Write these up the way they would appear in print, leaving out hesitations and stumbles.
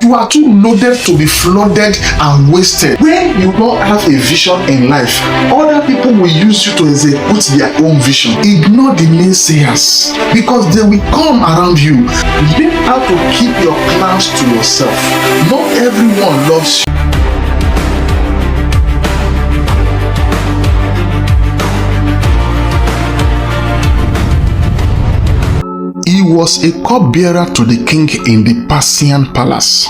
You are too loaded to be flooded and wasted. When you don't have a vision in life, other people will use you to execute their own vision. Ignore the naysayers because they will come around you. Learn how to keep your plans to yourself. Not everyone loves you. He was a cupbearer to the king in the Persian palace.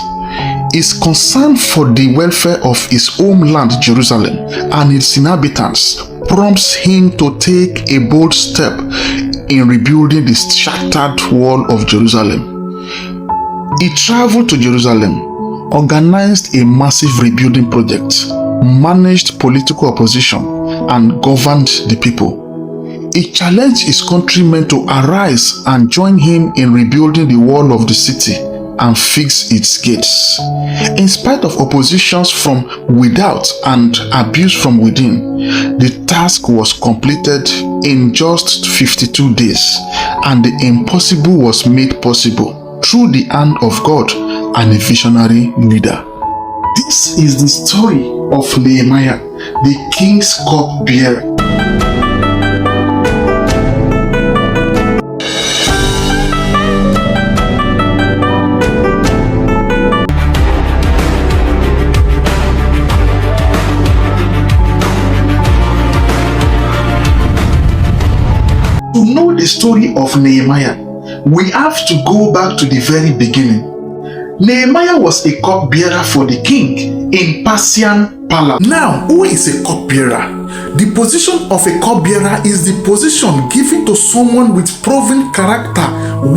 His concern for the welfare of his homeland Jerusalem and its inhabitants prompts him to take a bold step in rebuilding the shattered wall of Jerusalem. He traveled to Jerusalem, organized a massive rebuilding project, managed political opposition, and governed the people. He challenged his countrymen to arise and join him in rebuilding the wall of the city and fix its gates. In spite of oppositions from without and abuse from within, the task was completed in just 52 days, and the impossible was made possible through the hand of God and a visionary leader. This is the story of Nehemiah, the king's cupbearer. To know the story of Nehemiah, we have to go back to the very beginning. Nehemiah was a cupbearer for the king in Persian palace. Now, who is a cupbearer? The position of a cupbearer is the position given to someone with proven character,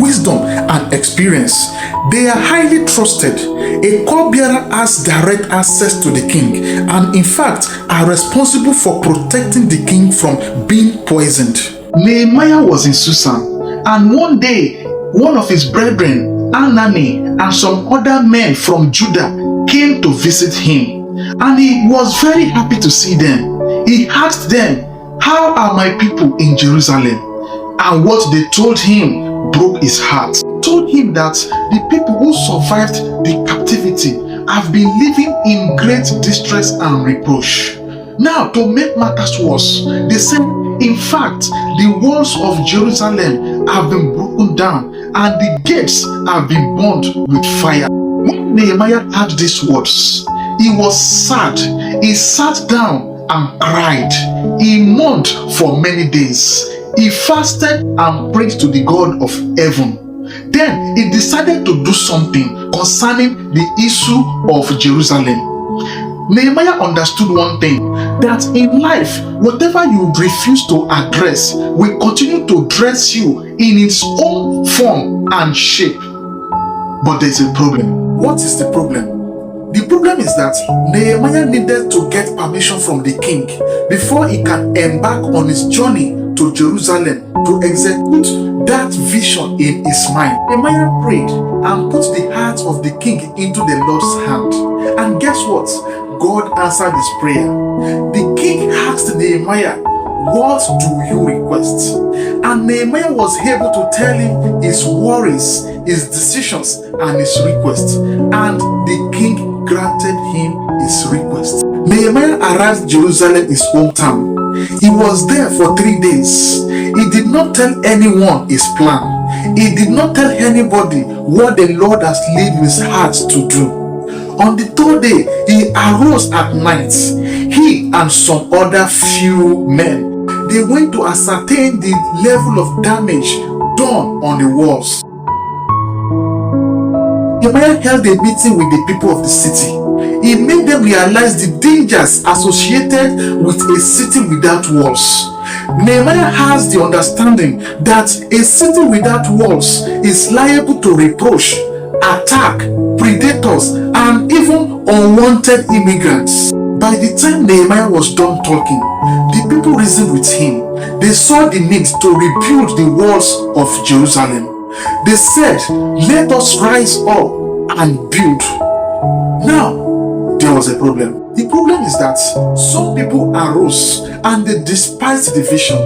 wisdom, and experience. They are highly trusted. A cupbearer has direct access to the king and in fact are responsible for protecting the king from being poisoned. Nehemiah was in Susan, and one day one of his brethren, Anani, and some other men from Judah came to visit him, and he was very happy to see them. He asked them, "How are my people in Jerusalem?" And what they told him broke his heart. They told him that the people who survived the captivity have been living in great distress and reproach. Now, to make matters worse, they said, in fact, the walls of Jerusalem have been broken down and the gates have been burned with fire. When Nehemiah heard these words, he was sad. He sat down and cried. He mourned for many days. He fasted and prayed to the God of heaven. Then he decided to do something concerning the issue of Jerusalem. Nehemiah understood one thing, that in life, whatever you refuse to address will continue to dress you in its own form and shape. But there's a problem. What is the problem? The problem is that Nehemiah needed to get permission from the king before he can embark on his journey to Jerusalem to execute that vision in his mind. Nehemiah prayed and put the heart of the king into the Lord's hand. And guess what? God answered his prayer. The king asked Nehemiah, "What do you request?" And Nehemiah was able to tell him his worries, his decisions, and his requests. And the king granted him his request. Nehemiah arrived in Jerusalem, his hometown. He was there for 3 days. He did not tell anyone his plan. He did not tell anybody what the Lord has laid in his heart to do. On the third day, he arose at night, he and some other few men. They went to ascertain the level of damage done on the walls. Nehemiah held a meeting with the people of the city. He made them realize the dangers associated with a city without walls. Nehemiah has the understanding that a city without walls is liable to reproach, attack, predators, and even unwanted immigrants. By the time Nehemiah was done talking, the people reasoned with him. They saw the need to rebuild the walls of Jerusalem. They said, "Let us rise up and build." Now, there was a problem. The problem is that some people arose and they despised the vision.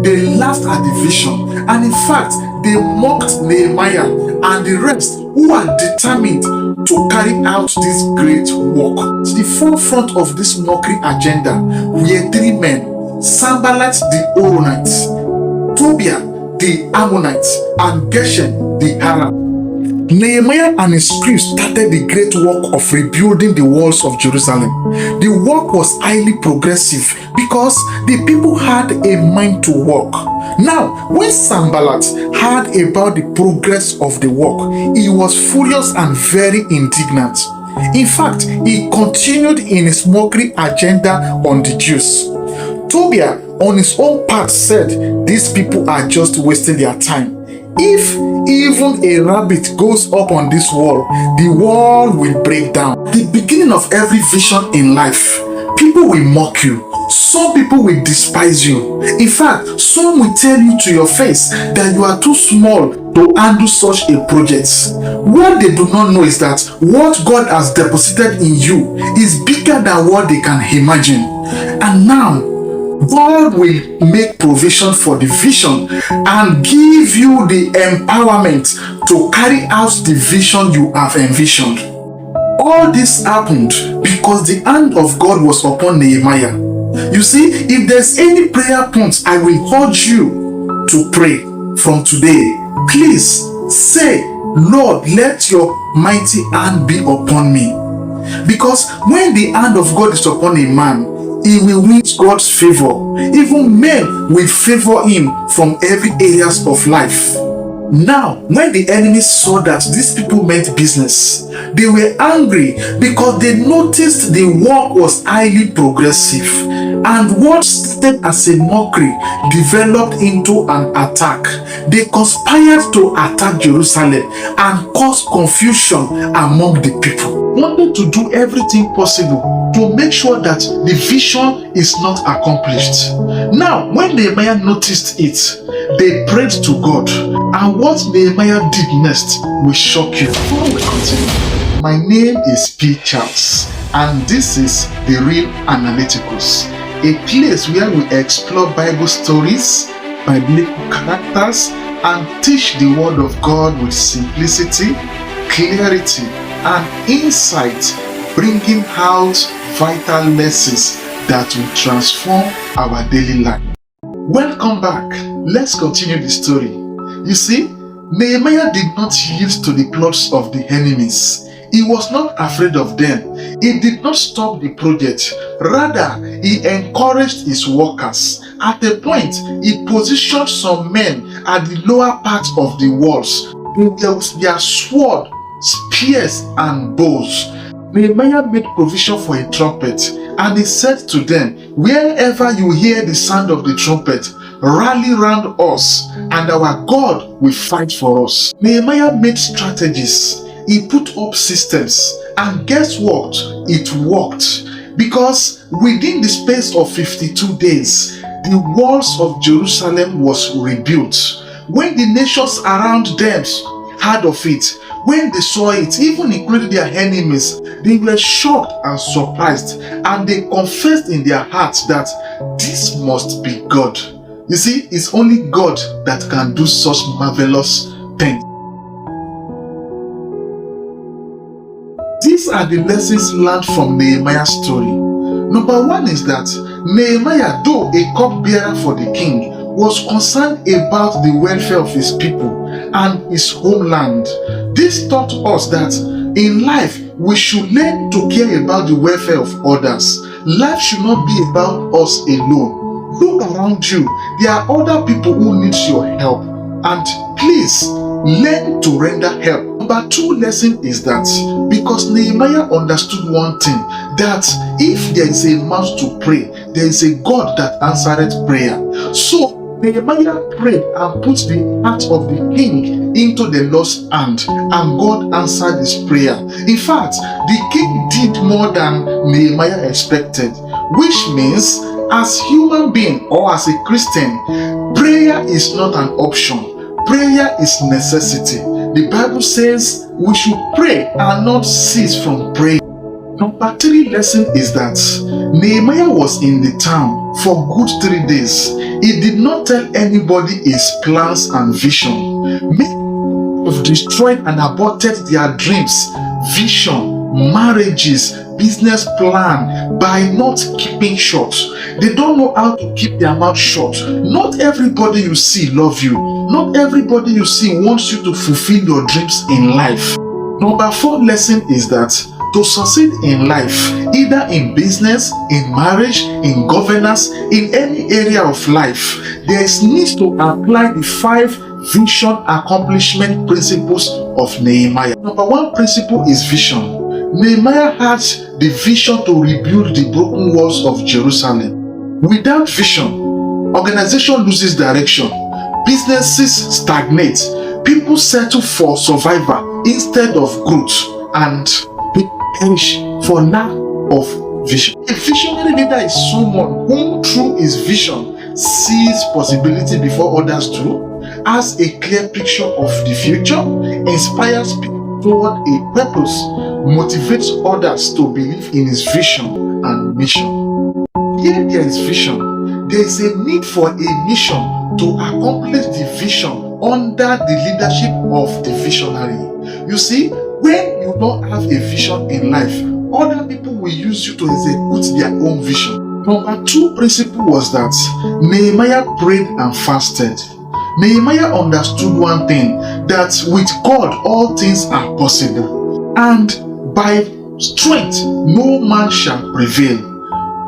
They laughed at the vision, and in fact, they mocked Nehemiah and the rest who are determined to carry out this great work. At the forefront of this mockery agenda were three men: Sanballat the Horonite, Tobiah the Ammonite, and Geshem the Arab. Nehemiah and his crew started the great work of rebuilding the walls of Jerusalem. The work was highly progressive because the people had a mind to work. Now, when Sanballat heard about the progress of the work, he was furious and very indignant. In fact, he continued in his mockery agenda on the Jews. Tobiah, on his own part, said, "These people are just wasting their time. If even a rabbit goes up on this wall, the wall will break down." The beginning of every vision in life, people will mock you. Some people will despise you. In fact, some will tell you to your face that you are too small to handle such a project. What they do not know is that what God has deposited in you is bigger than what they can imagine. And now, God will make provision for the vision and give you the empowerment to carry out the vision you have envisioned. All this happened because the hand of God was upon Nehemiah. You see, if there's any prayer point I will urge you to pray from today, please say, "Lord, let your mighty hand be upon me." Because when the hand of God is upon a man, he will win God's favor. Even men will favor him from every areas of life. Now, when the enemies saw that these people meant business, they were angry because they noticed the work was highly progressive, and what started as a mockery developed into an attack. They conspired to attack Jerusalem and cause confusion among the people. Wanted to do everything possible to make sure that the vision is not accomplished. Now, when Nehemiah noticed it, they prayed to God, and what Nehemiah did next will shock you. Before we continue, my name is P. Charles, and this is The Real Analyticals, a place where we explore Bible stories, biblical characters, and teach the Word of God with simplicity, clarity, and insight, bringing out vital lessons that will transform our daily life. Welcome back. Let's continue the story. You see, Nehemiah did not yield to the plots of the enemies. He was not afraid of them. He did not stop the project. Rather, he encouraged his workers. At a point, he positioned some men at the lower part of the walls with their sword, spears, and bows. Nehemiah made provision for a trumpet, and he said to them, "Wherever you hear the sound of the trumpet, rally round us, and our God will fight for us." Nehemiah made strategies. He put up systems, and guess what? It worked, because within the space of 52 days, the walls of Jerusalem was rebuilt. When the nations around them heard of it, when they saw it, even including their enemies, they were shocked and surprised, and they confessed in their hearts that this must be God. You see, it's only God that can do such marvelous things. These are the lessons learned from Nehemiah's story. Number one is that Nehemiah, though a cupbearer for the king, was concerned about the welfare of his people and his homeland. This taught us that in life we should learn to care about the welfare of others. Life should not be about us alone. Look around you. There are other people who need your help, and please learn to render help. Number two lesson is that because Nehemiah understood one thing, that if there is a mouth to pray, there is a God that answered prayer. So Nehemiah prayed and put the heart of the king into the Lord's hand, and God answered his prayer. In fact, the king did more than Nehemiah expected, which means as human being or as a Christian, prayer is not an option. Prayer is necessity. The Bible says we should pray and not cease from praying. Number three lesson is that Nehemiah was in the town for good 3 days. He did not tell anybody his plans and vision. have destroyed and aborted their dreams, vision, marriages, business plan by not keeping short. They don't know how to keep their mouth shut. Not everybody you see love you. Not everybody you see wants you to fulfill your dreams in life. Number 4 lesson is that to succeed in life, either in business, in marriage, in governance, in any area of life, there is need to apply the 5 vision accomplishment principles of Nehemiah. Number 1 principle is vision. Nehemiah had the vision to rebuild the broken walls of Jerusalem. Without vision, organization loses direction, businesses stagnate, people settle for survival instead of growth, and perish for lack of vision. A visionary leader is someone who, through his vision, sees possibility before others do, has a clear picture of the future, inspires people toward a purpose, motivates others to believe in his vision and mission. Here there is vision. There is a need for a mission to accomplish the vision under the leadership of the visionary. You see, when you don't have a vision in life, other people will use you to execute their own vision. Number 2 principle was that Nehemiah prayed and fasted. Nehemiah understood one thing, that with God all things are possible, and by strength no man shall prevail.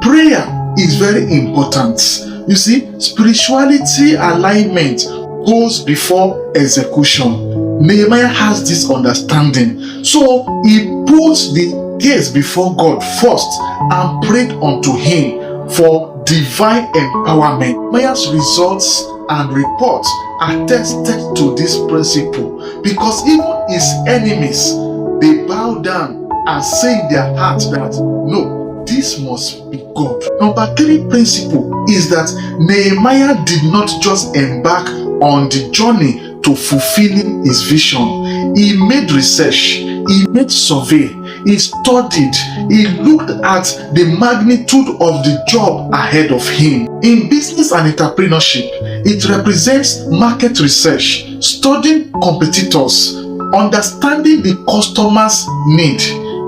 Prayer is very important. You see, spirituality alignment goes before execution. Nehemiah has this understanding, so he put the case before God first and prayed unto him for divine empowerment. Nehemiah's results and reports attested to this principle, because even his enemies, they bow down and say in their hearts that no, this must be God. Number 3 principle is that Nehemiah did not just embark on the journey to fulfilling his vision. He made research, he made survey, he studied, he looked at the magnitude of the job ahead of him. In business and entrepreneurship, it represents market research, studying competitors, understanding the customer's need.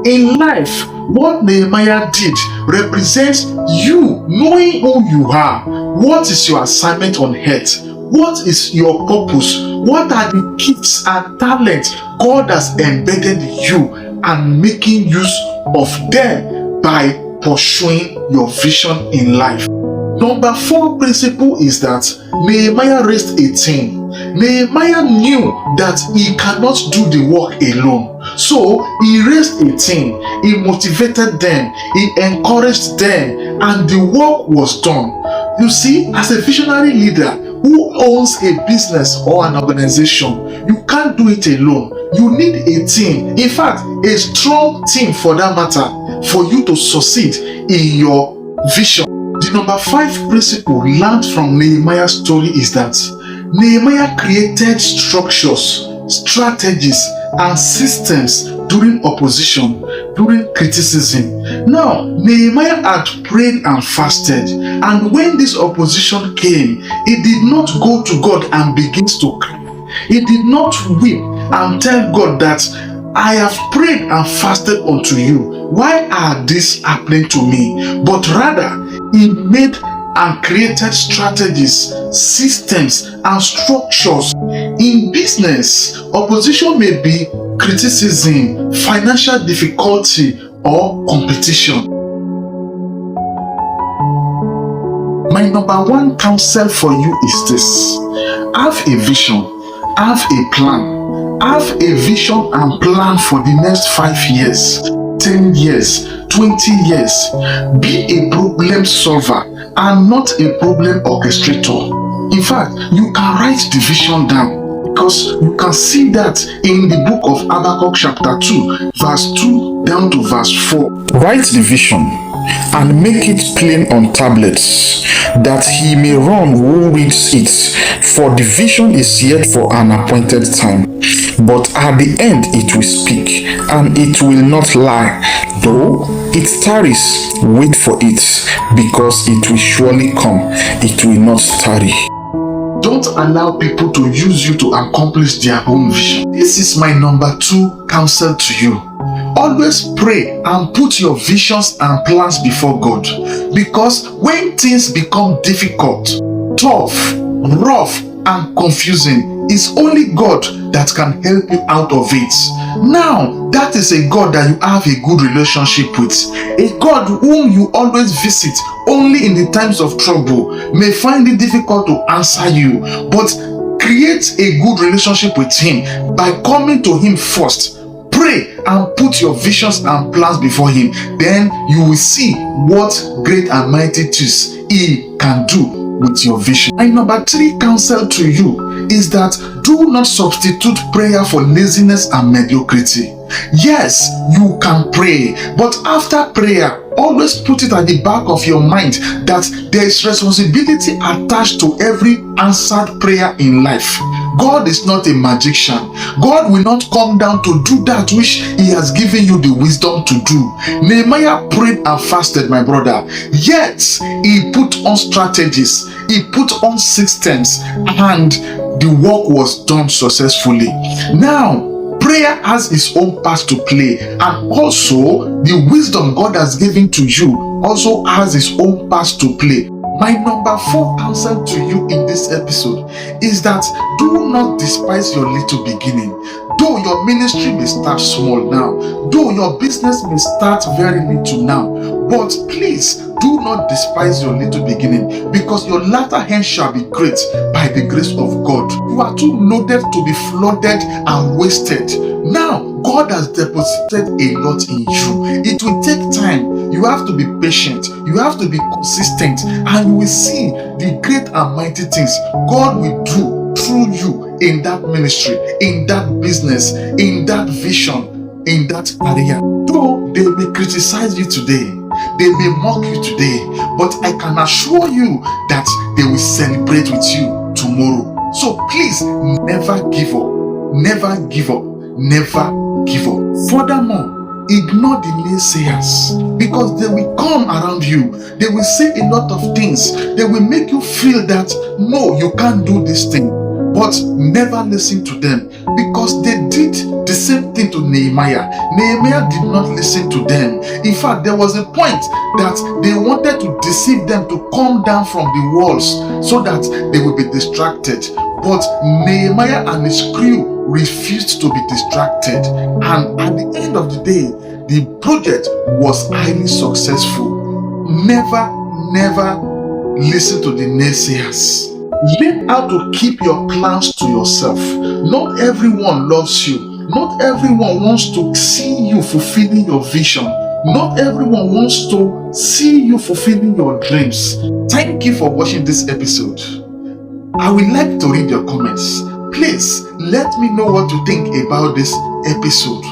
In life, what Nehemiah did represents you knowing who you are. What is your assignment on earth? What is your purpose? What are the gifts and talents God has embedded in you, and making use of them by pursuing your vision in life? Number 4 principle is that Nehemiah raised a team. Nehemiah knew that he cannot do the work alone. So he raised a team, he motivated them, he encouraged them, and the work was done. You see, as a visionary leader who owns a business or an organization, you can't do it alone. You need a team. In fact, a strong team for that matter, for you to succeed in your vision. The number 5 principle learned from Nehemiah's story is that Nehemiah created structures, strategies, and systems during opposition, during criticism. Now, Nehemiah had prayed and fasted, and when this opposition came, he did not go to God and begins to cry. He did not weep and tell God that I have prayed and fasted unto you. Why are this happening to me? But rather, he made and created strategies, systems, and structures. In business, opposition may be criticism, financial difficulty, or competition. My number 1 counsel for you is this: have a vision, have a plan, have a vision and plan for the next 5 years, 10 years, 20 years. Be a problem solver and not a problem orchestrator. In fact, you can write the vision down, because you can see that in the book of Habakkuk chapter 2, verse 2 down to verse 4. Write the vision and make it plain on tablets, that he may run who reads it. For the vision is yet for an appointed time, but at the end it will speak, and it will not lie. Though it tarries, wait for it, because it will surely come, it will not tarry. Don't allow people to use you to accomplish their own vision. This is my number 2 counsel to you. Always pray and put your visions and plans before God, because when things become difficult, tough, rough, and confusing, it's only God that can help you out of it. Now, that is a God that you have a good relationship with, a God whom you always visit only in the times of trouble, may find it difficult to answer you, but create a good relationship with Him by coming to Him first. Pray and put your visions and plans before Him. Then you will see what great and mighty things He can do with your vision. My number 3 counsel to you is that do not substitute prayer for laziness and mediocrity. Yes, you can pray, but after prayer, always put it at the back of your mind that there is responsibility attached to every answered prayer in life. God is not a magician. God will not come down to do that which He has given you the wisdom to do. Nehemiah prayed and fasted, my brother, yet he put on strategies, he put on systems, and the work was done successfully. Now, prayer has its own part to play, and also the wisdom God has given to you also has its own part to play. My number 4 counsel to you in this episode is that do not despise your little beginning. Though your ministry may start small now, though your business may start very little now, but please do not despise your little beginning, because your latter end shall be great by the grace of God. You are too loaded to be flooded and wasted. Now, God has deposited a lot in you. It will take time. You have to be patient. You have to be consistent, and you will see the great and mighty things God will do through you in that ministry, in that business, in that vision, in that career. Though they may criticize you today, they may mock you today, but I can assure you that they will celebrate with you tomorrow. So please, never give up. Never give up. Never give up. Furthermore, ignore the naysayers, because they will come around you. They will say a lot of things. They will make you feel that no, you can't do this thing. But never listen to them, because they did the same thing to Nehemiah. Nehemiah did not listen to them. In fact, there was a point that they wanted to deceive them to come down from the walls so that they will be distracted. But Nehemiah and his crew refused to be distracted. And at the end of the day, the project was highly successful. Never listen to the naysayers. Learn how to keep your plans to yourself. Not everyone loves you. Not everyone wants to see you fulfilling your vision. Not everyone wants to see you fulfilling your dreams. Thank you for watching this episode. I would like to read your comments. Please let me know what you think about this episode.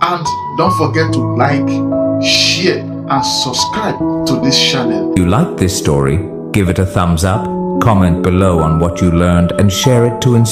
And don't forget to like, share, and subscribe to this channel. If you like this story, give it a thumbs up, comment below on what you learned, and share it to inspire